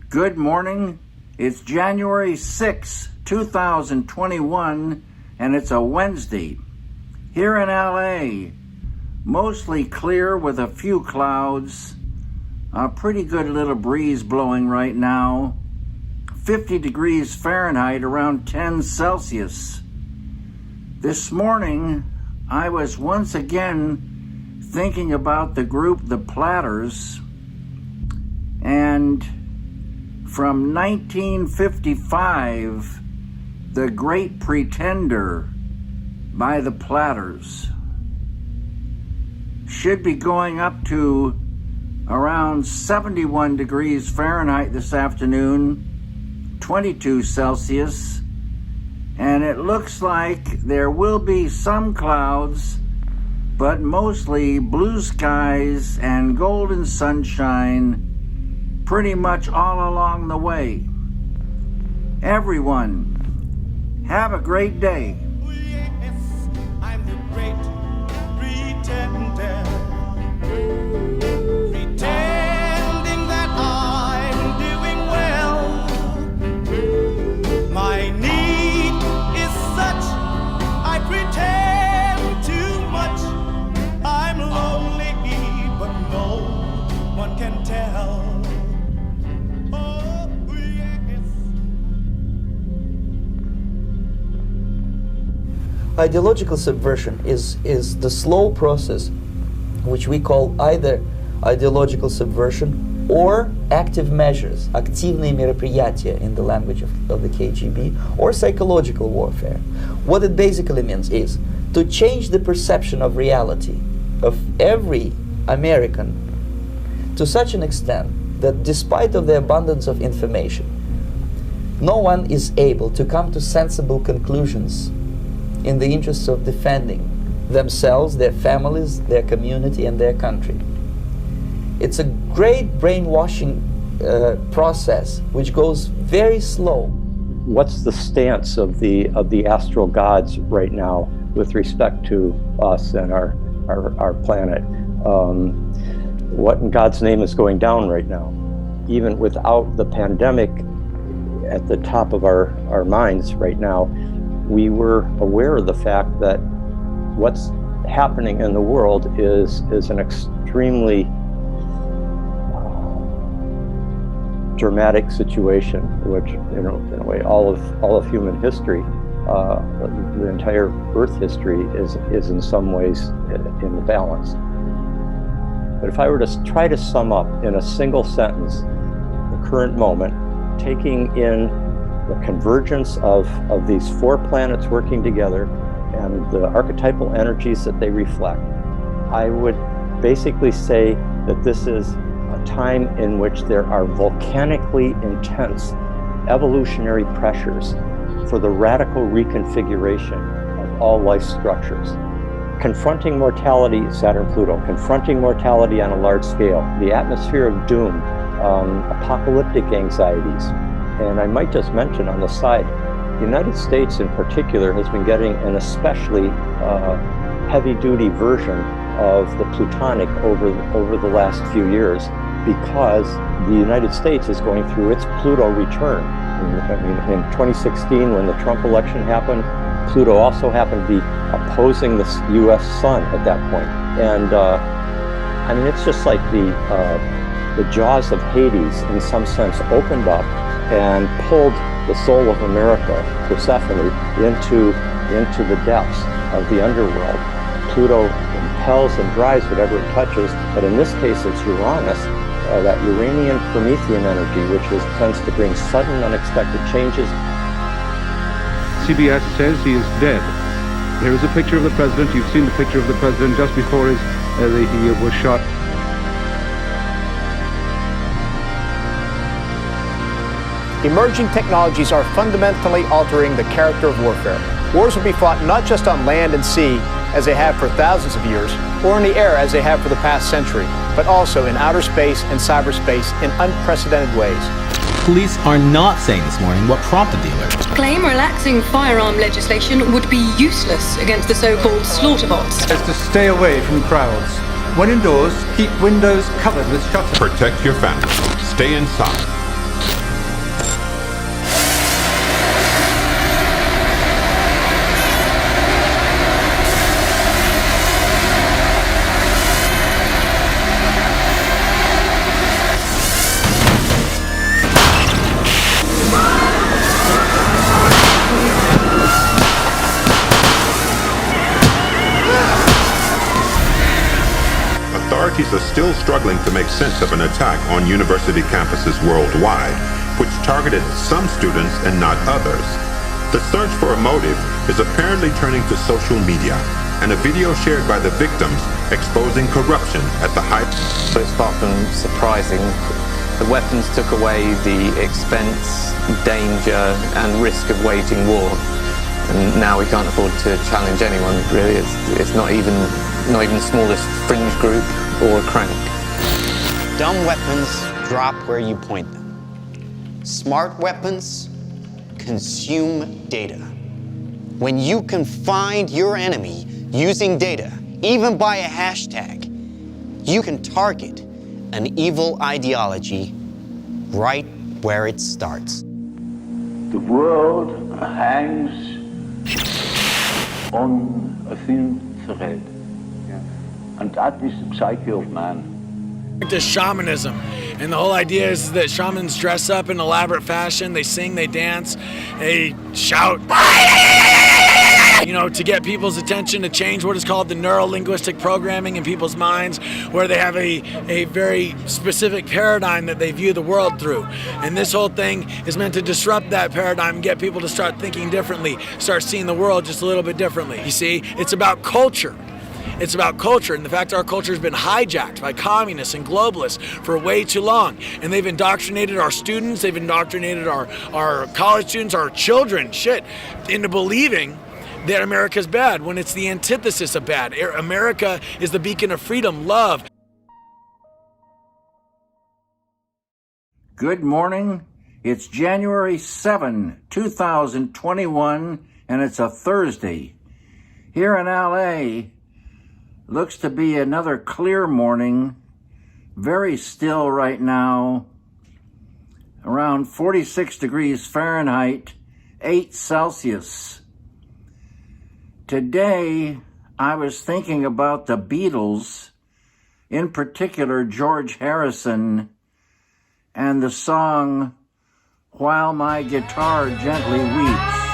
Good morning. It's January 6, 2021, and it's a Wednesday. Here in LA, mostly clear with a few clouds. A pretty good little breeze blowing right now. 50 degrees Fahrenheit, around 10 Celsius. This morning, I was once again thinking about the group The Platters, and from 1955, The Great Pretender by The Platters. Should be going up to around 71 degrees Fahrenheit this afternoon, 22 Celsius, and it looks like there will be some clouds, but mostly blue skies and golden sunshine pretty much all along the way. Everyone, have a great day. Yes, I'm the great pretender. Pretending that I'm doing well. My need is such, I pretend too much. I'm lonely, but no one can tell. Oh, yes. Ideological subversion is the slow process which we call either ideological subversion or active measures, активные мероприятия in the language of the KGB, or psychological warfare. What it basically means is to change the perception of reality of every American to such an extent that despite of the abundance of information, no one is able to come to sensible conclusions in the interests of defending themselves, their families, their community, and their country. It's a great brainwashing process which goes very slow. What's the stance of the astral gods right now with respect to us and our planet? What in God's name is going down right now? Even without the pandemic at the top of our minds right now, we were aware of the fact that what's happening in the world is an extremely dramatic situation, which, in a way, all of human history, the entire Earth history is in some ways in the balance. But if I were to try to sum up in a single sentence the current moment, taking in the convergence of these four planets working together and the archetypal energies that they reflect, I would basically say that this is a time in which there are volcanically intense evolutionary pressures for the radical reconfiguration of all life structures. Confronting mortality, Saturn-Pluto, confronting mortality on a large scale, the atmosphere of doom, apocalyptic anxieties. And I might just mention on the side, the United States in particular has been getting an especially heavy-duty version of the Plutonic over the last few years, because the United States is going through its Pluto return. In 2016, when the Trump election happened, Pluto also happened to be opposing the U.S. sun at that point. And I mean, it's just like the jaws of Hades, in some sense, opened up and pulled the soul of America, Persephone, into the depths of the underworld. Pluto impels and drives whatever it touches, but in this case it's Uranus, that Uranian Promethean energy, which tends to bring sudden, unexpected changes. CBS says he is dead. Here is a picture of the president. You've seen the picture of the president just before he was shot. Emerging technologies are fundamentally altering the character of warfare. Wars will be fought not just on land and sea, as they have for thousands of years, or in the air, as they have for the past century, but also in outer space and cyberspace in unprecedented ways. Police are not saying this morning what prompted the alert. Claim relaxing firearm legislation would be useless against the so-called slaughter bots. Is to stay away from crowds. When indoors, keep windows covered with shutters. Protect your family. Stay inside. authorities are still struggling to make sense of an attack on university campuses worldwide, which targeted some students and not others. The search for a motive is apparently turning to social media, and a video shared by the victims exposing corruption at the height. But it's far from surprising. The weapons took away the expense, danger, and risk of waging war. And now we can't afford to challenge anyone, really. It's not even the smallest fringe group or crank. Dumb weapons drop where you point them. Smart weapons consume data. When you can find your enemy using data, even by a hashtag, you can target an evil ideology right where it starts. The world hangs on a thin thread, and that is the psyche of man. To shamanism, and the whole idea is that shamans dress up in elaborate fashion, they sing, they dance, they shout, to get people's attention, to change what is called the neuro-linguistic programming in people's minds, where they have a very specific paradigm that they view the world through. And this whole thing is meant to disrupt that paradigm and get people to start thinking differently, start seeing the world just a little bit differently. You see, it's about culture. It's about culture, and the fact our culture has been hijacked by communists and globalists for way too long. And they've indoctrinated our students, they've indoctrinated our college students, our children, into believing that America's bad, when it's the antithesis of bad. America is the beacon of freedom, love. Good morning. It's January 7, 2021, and it's a Thursday. Here in LA, looks to be another clear morning, very still right now, around 46 degrees Fahrenheit, 8 Celsius. Today, I was thinking about the Beatles, in particular George Harrison, and the song, While My Guitar Gently Weeps.